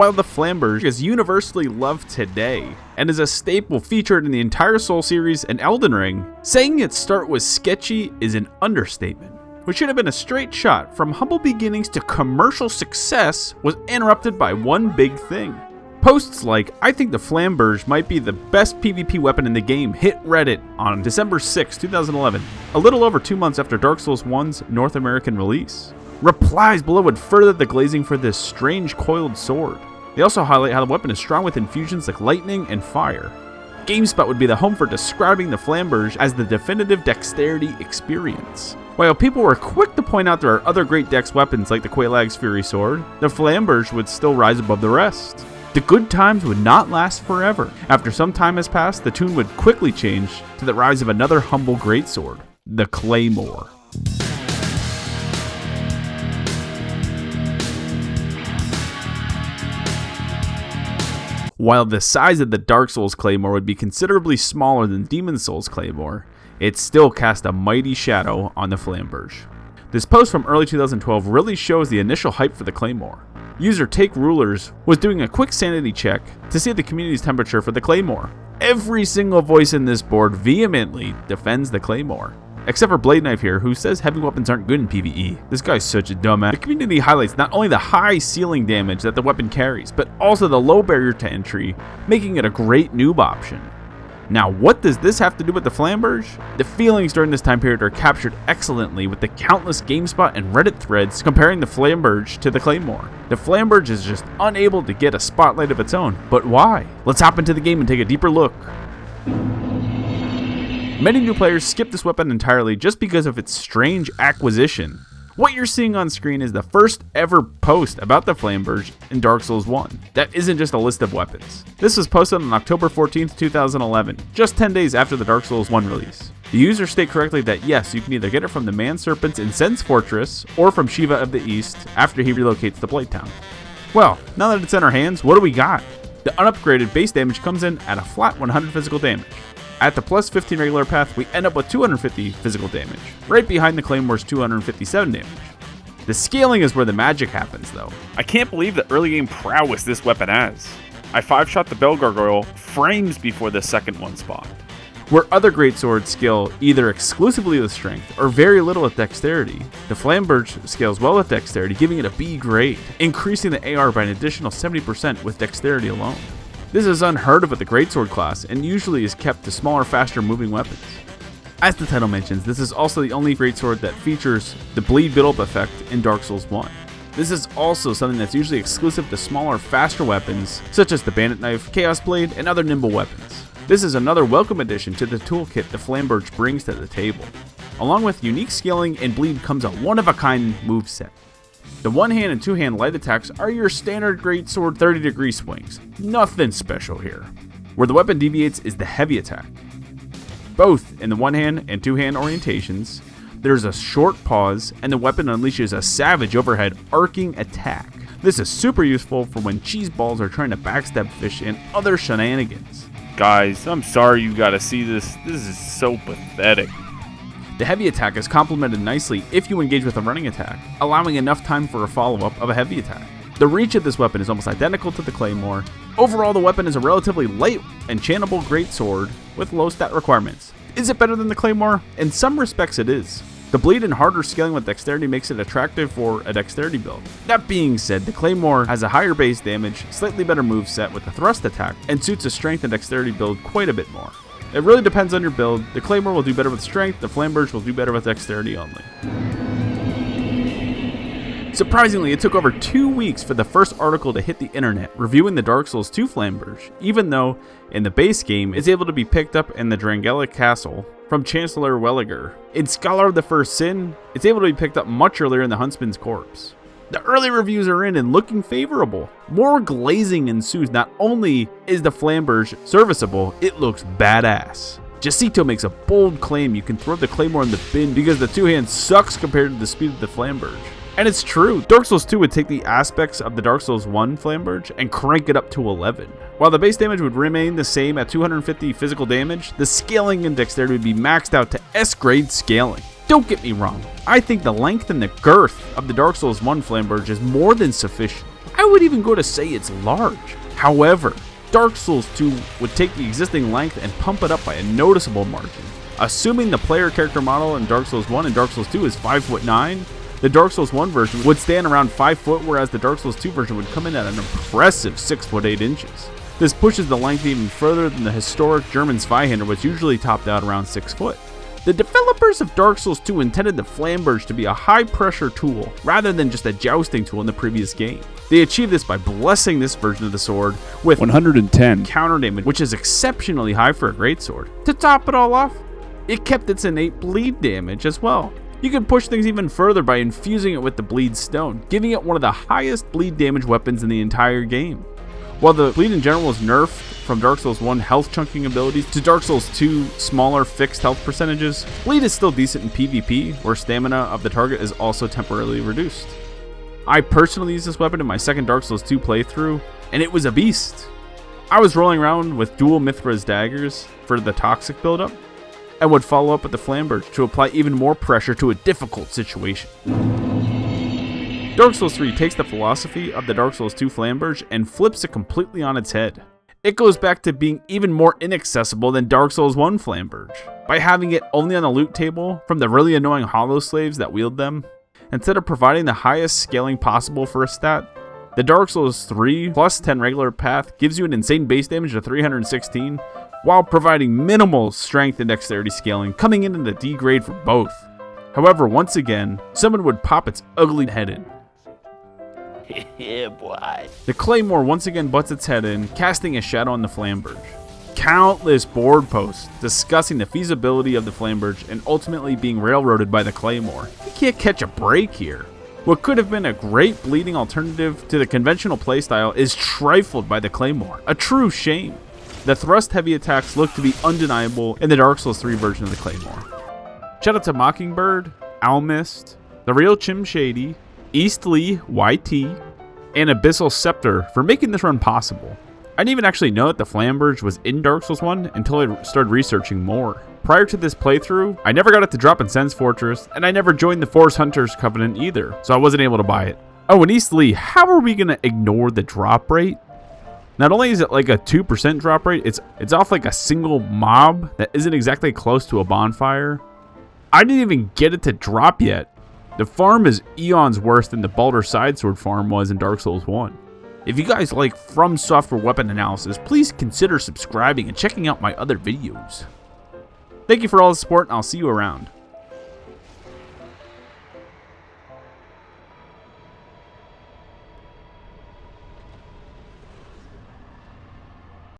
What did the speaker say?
while the Flamberge is universally loved today and is a staple featured in the entire Souls series and Elden Ring, saying its start was sketchy is an understatement. What should have been a straight shot from humble beginnings to commercial success was interrupted by one big thing. Posts like, "I think the Flamberge might be the best PvP weapon in the game," hit Reddit on December 6, 2011, a little over 2 months after Dark Souls 1's North American release. Replies below would further the glazing for this strange coiled sword. They also highlight how the weapon is strong with infusions like lightning and fire. GameSpot would be the home for describing the Flamberge as the definitive dexterity experience. While people were quick to point out there are other great dex weapons like the Quelaag's Fury Sword, the Flamberge would still rise above the rest. The good times would not last forever. After some time has passed, the tune would quickly change to the rise of another humble greatsword, the Claymore. While the size of the Dark Souls Claymore would be considerably smaller than Demon Souls Claymore, it still cast a mighty shadow on the Flamberge. This post from early 2012 really shows the initial hype for the Claymore. User Take Rulers was doing a quick sanity check to see the community's temperature for the Claymore. Every single voice in this board vehemently defends the Claymore. Except for Blade Knife here, who says heavy weapons aren't good in PvE. This guy's such a dumbass. The community highlights not only the high ceiling damage that the weapon carries, but also the low barrier to entry, making it a great noob option. Now, what does this have to do with the Flamberge? The feelings during this time period are captured excellently with the countless GameSpot and Reddit threads comparing the Flamberge to the Claymore. The Flamberge is just unable to get a spotlight of its own, but why? Let's hop into the game and take a deeper look. Many new players skip this weapon entirely just because of its strange acquisition. What you're seeing on screen is the first ever post about the Flamberge in Dark Souls 1. That isn't just a list of weapons. This was posted on October 14th, 2011, just 10 days after the Dark Souls 1 release. The users state correctly that yes, you can either get it from the Man Serpent's Incense Fortress or from Shiva of the East after he relocates to Blighttown. Well, now that it's in our hands, what do we got? The unupgraded base damage comes in at a flat 100 physical damage. At the plus 15 regular path, we end up with 250 physical damage, right behind the Claymore's 257 damage. The scaling is where the magic happens though. I can't believe the early game prowess this weapon has. I 5-shot the Bell Gargoyle frames before the second one spawned. Where other greatswords scale either exclusively with strength or very little with dexterity, the Flamberge scales well with dexterity, giving it a B grade, increasing the AR by an additional 70% with dexterity alone. This is unheard of with the greatsword class and usually is kept to smaller, faster moving weapons. As the title mentions, this is also the only greatsword that features the bleed build-up effect in Dark Souls 1. This is also something that's usually exclusive to smaller, faster weapons such as the Bandit Knife, Chaos Blade, and other nimble weapons. This is another welcome addition to the toolkit the Flamberge brings to the table. Along with unique scaling and bleed comes a one-of-a-kind moveset. The one-hand and two-hand light attacks are your standard greatsword 30-degree swings. Nothing special here. Where the weapon deviates is the heavy attack. Both in the one-hand and two-hand orientations, there's a short pause and the weapon unleashes a savage overhead arcing attack. This is super useful for when cheese balls are trying to backstab fish and other shenanigans. Guys, I'm sorry you gotta see this. This is so pathetic. The heavy attack is complemented nicely if you engage with a running attack, allowing enough time for a follow-up of a heavy attack. The reach of this weapon is almost identical to the Claymore. Overall, the weapon is a relatively light, enchantable greatsword with low stat requirements. Is it better than the Claymore? In some respects it is. The bleed and harder scaling with dexterity makes it attractive for a dexterity build. That being said, the Claymore has a higher base damage, slightly better moveset with a thrust attack, and suits a strength and dexterity build quite a bit more. It really depends on your build. The Claymore will do better with strength, the Flamberge will do better with dexterity only. Surprisingly, it took over 2 weeks for the first article to hit the internet reviewing the Dark Souls 2 Flamberge, even though in the base game it's able to be picked up in the Drangelic Castle from Chancellor Welliger. In Scholar of the First Sin, it's able to be picked up much earlier in the Huntsman's Corpse. The early reviews are in and looking favorable. More glazing ensues. Not only is the Flamberge serviceable, it looks badass. Jacito makes a bold claim you can throw the Claymore in the bin because the two-hand sucks compared to the speed of the Flamberge. And it's true. Dark Souls 2 would take the aspects of the Dark Souls 1 Flamberge and crank it up to 11. While the base damage would remain the same at 250 physical damage, the scaling and dexterity would be maxed out to S-grade scaling. Don't get me wrong, I think the length and the girth of the Dark Souls 1 Flamberge is more than sufficient. I would even go to say it's large. However, Dark Souls 2 would take the existing length and pump it up by a noticeable margin. Assuming the player character model in Dark Souls 1 and Dark Souls 2 is 5'9", the Dark Souls 1 version would stand around 5 foot, whereas the Dark Souls 2 version would come in at an impressive 6'8". This pushes the length even further than the historic German Zweihander, which usually topped out around 6 foot. The developers of Dark Souls 2 intended the Flamberge to be a high-pressure tool, rather than just a jousting tool in the previous game. They achieved this by blessing this version of the sword with 110 counter damage, which is exceptionally high for a greatsword. To top it all off, it kept its innate bleed damage as well. You could push things even further by infusing it with the bleed stone, giving it one of the highest bleed damage weapons in the entire game. While the bleed in general was nerfed from Dark Souls 1 health chunking abilities to Dark Souls 2 smaller fixed health percentages, bleed is still decent in PvP, where stamina of the target is also temporarily reduced. I personally used this weapon in my second Dark Souls 2 playthrough, and it was a beast. I was rolling around with dual Mithra's daggers for the toxic buildup, and would follow up with the Flamberge to apply even more pressure to a difficult situation. Dark Souls 3 takes the philosophy of the Dark Souls 2 Flamberge and flips it completely on its head. It goes back to being even more inaccessible than Dark Souls 1 Flamberge, by having it only on the loot table from the really annoying hollow slaves that wield them. Instead of providing the highest scaling possible for a stat, the Dark Souls 3 plus 10 regular path gives you an insane base damage of 316, while providing minimal strength and dexterity scaling, coming in the D grade for both. However, once again, someone would pop its ugly head in. Yeah, boy. The Claymore once again butts its head in, casting a shadow on the Flamberge. Countless board posts discussing the feasibility of the Flamberge and ultimately being railroaded by the Claymore. You can't catch a break here. What could have been a great bleeding alternative to the conventional playstyle is trifled by the Claymore. A true shame. The thrust heavy attacks look to be undeniable in the Dark Souls 3 version of the Claymore. Shout out to Mockingbird, Almist, The Real Chim Shady, Eastleigh YT, and Abyssal Scepter for making this run possible. I didn't even actually know that the Flamberge was in Dark Souls 1 until I started researching more. Prior to this playthrough, I never got it to drop in Sen's Fortress, and I never joined the Forest Hunters Covenant either, so I wasn't able to buy it. Oh, and Eastleigh, how are we going to ignore the drop rate? Not only is it like a 2% drop rate, it's off like a single mob that isn't exactly close to a bonfire. I didn't even get it to drop yet. The farm is eons worse than the Baldur Sidesword farm was in Dark Souls 1. If you guys like From Software weapon analysis, please consider subscribing and checking out my other videos. Thank you for all the support, and I'll see you around.